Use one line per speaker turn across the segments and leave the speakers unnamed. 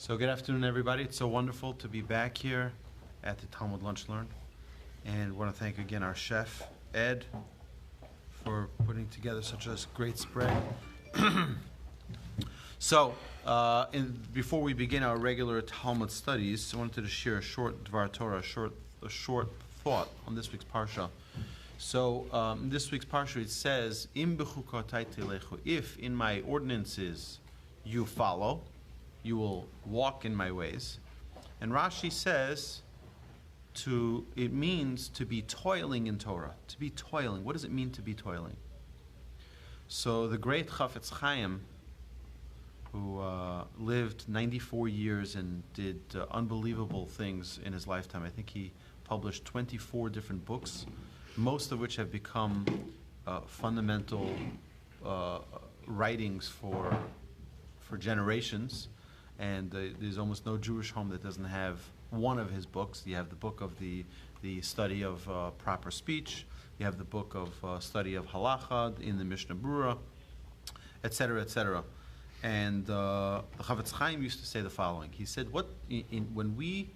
So good afternoon, everybody. It's so wonderful to be back here at the Talmud Lunch Learn. And I want to thank again our chef, Ed, for putting together such a great spread. So, before we begin our regular Talmud studies, I wanted to share a short Dvar Torah, a short thought on this week's Parsha. So, in this week's Parsha it says, "Im Bechukotai telechu," if in my ordinances you follow, you will walk in my ways. And Rashi says, it means to be toiling in Torah. To be toiling. What does it mean to be toiling? So the great Chafetz Chaim, who lived 94 years and did unbelievable things in his lifetime. I think he published 24 different books, most of which have become fundamental writings for generations. And there's almost no Jewish home that doesn't have one of his books. You have the book of the study of proper speech. You have the book of study of halacha in the Mishnah Brura, etc., etc. And the Chafetz Chaim used to say the following. He said, when we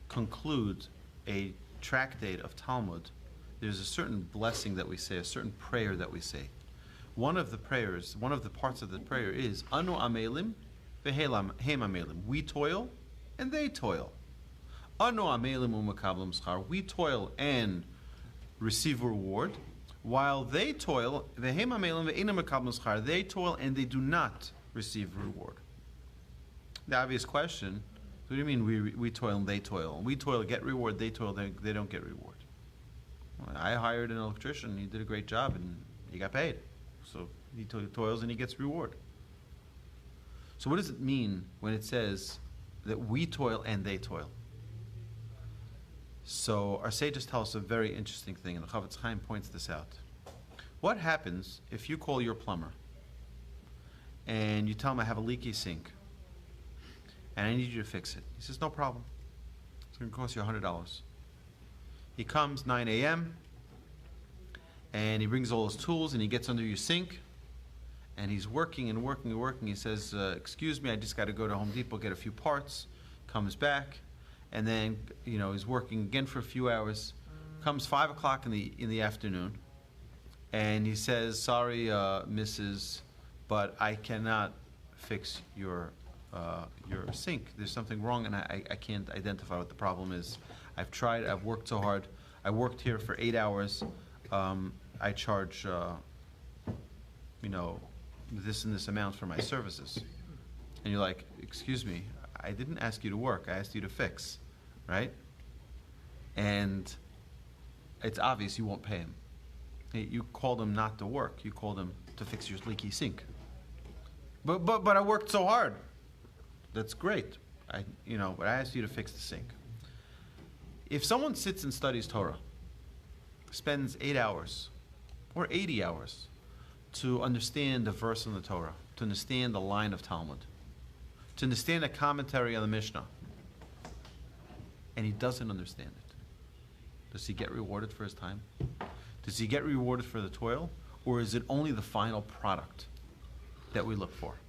conclude a tractate of Talmud, there's a certain blessing that we say, a certain prayer that we say. One of the parts of the prayer is, Anu amelim, we toil and they toil. Anu amelim u'makablim schar. We toil and receive reward, while they toil, vehem amelim ve'inam makablim schar. They toil and they do not receive reward. The obvious question: what do you mean we toil and they toil? We toil, get reward. They toil, they don't get reward. Well, I hired an electrician. He did a great job and he got paid. So he toils and he gets reward. So what does it mean when it says that we toil and they toil? So our sages tell us a very interesting thing, and the Chafetz Chaim points this out. What happens if you call your plumber and you tell him, I have a leaky sink and I need you to fix it? He says, no problem. It's going to cost you $100. He comes 9 a.m. and he brings all his tools and he gets under your sink. And he's working and working and working. He says, excuse me, I just got to go to Home Depot, get a few parts. Comes back, and then he's working again for a few hours. Comes 5 o'clock in the afternoon, and he says, sorry, Mrs., but I cannot fix your sink. There's something wrong, and I can't identify what the problem is. I've tried. I've worked so hard. I worked here for 8 hours. I charge, this and this amount for my services. And you're like, excuse me, I didn't ask you to work, I asked you to fix, right? And it's obvious you won't pay him. You called him not to work, you called him to fix your leaky sink. But I worked so hard. That's great. But I asked you to fix the sink. If someone sits and studies Torah, spends 8 hours or 80 hours to understand the verse in the Torah, to understand the line of Talmud, to understand a commentary on the Mishnah, and he doesn't understand it, does he get rewarded for his time? Does he get rewarded for the toil? Or is it only the final product that we look for?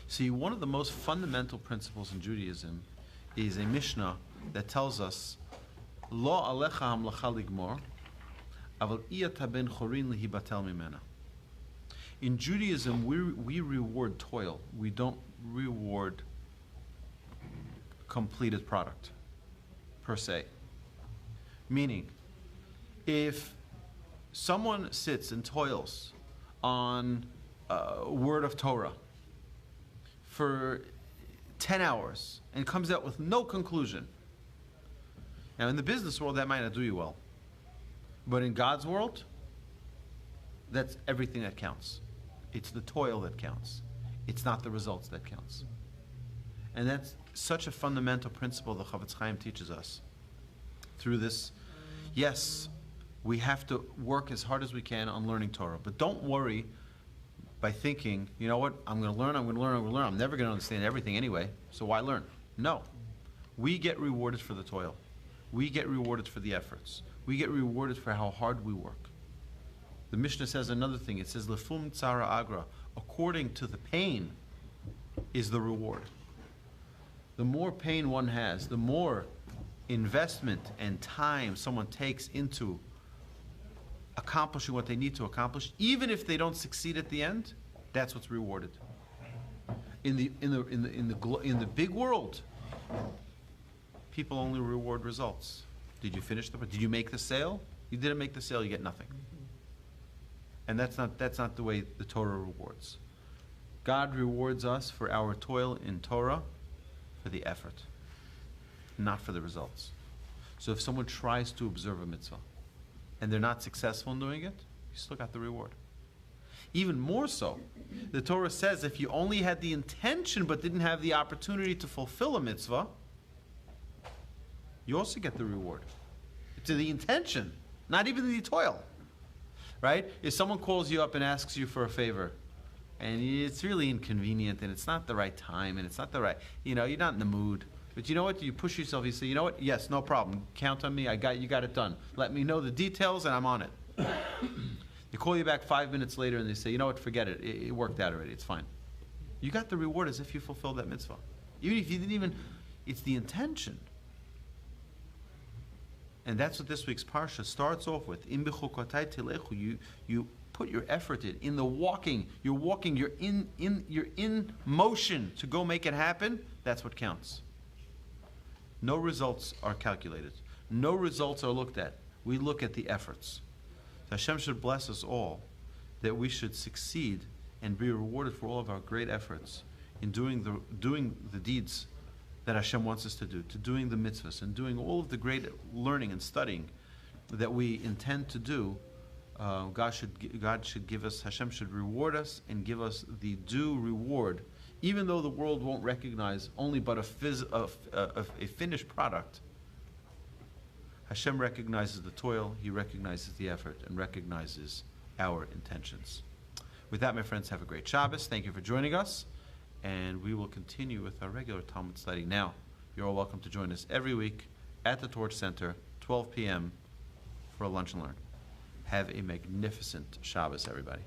See, one of the most fundamental principles in Judaism is a Mishnah that tells us, Lo alecha hamlacha ligmor, aval iyat ben chorin lihibatel mimena. In Judaism, we reward toil. We don't reward completed product, per se. Meaning, if someone sits and toils on a word of Torah for 10 hours and comes out with no conclusion, now in the business world, that might not do you well. But in God's world, that's everything that counts. It's the toil that counts. It's not the results that counts. And that's such a fundamental principle the Chafetz Chaim teaches us. Through this, yes, we have to work as hard as we can on learning Torah. But don't worry by thinking, you know what, I'm going to learn. I'm never going to understand everything anyway, so why learn? No. We get rewarded for the toil. We get rewarded for the efforts. We get rewarded for how hard we work. The Mishnah says another thing. It says, Lefum tzara agra. According to the pain is the reward. the more pain one has, the more investment and time someone takes into accomplishing what they need to accomplish, even if they don't succeed at the end, that's what's rewarded. In the big world, people only reward results. Did you finish did you make the sale? You didn't make the sale, you get nothing. And that's not the way the Torah rewards. God rewards us for our toil in Torah for the effort, not for the results. So if someone tries to observe a mitzvah and they're not successful in doing it, you still got the reward. Even more so, the Torah says if you only had the intention but didn't have the opportunity to fulfill a mitzvah, you also get the reward. It's the intention, not even the toil. Right? If someone calls you up and asks you for a favor, and it's really inconvenient, and it's not the right time, and it's not the right, you're not in the mood. But you know what? You push yourself. You say, you know what? Yes, no problem. Count on me. You got it done. Let me know the details, and I'm on it. They call you back 5 minutes later, and they say, you know what? Forget it. It worked out already. It's fine. You got the reward as if you fulfilled that mitzvah. Even if you didn't even, it's the intention. And that's what this week's Parsha starts off with. In Bechukotai telechu, you put your effort in the walking. You're walking. You're in motion to go make it happen. That's what counts. No results are calculated. No results are looked at. We look at the efforts. Hashem should bless us all that we should succeed and be rewarded for all of our great efforts in doing the deeds that Hashem wants us to doing the mitzvahs and doing all of the great learning and studying that we intend to do. God should give us, Hashem should reward us and give us the due reward, even though the world won't recognize only but a finished product. Hashem recognizes the toil, He recognizes the effort, and recognizes our intentions. With that, my friends, have a great Shabbos. Thank you for joining us. And we will continue with our regular Talmud study. Now, you're all welcome to join us every week at the Torch Center, 12 p.m. for a lunch and learn. Have a magnificent Shabbos, everybody.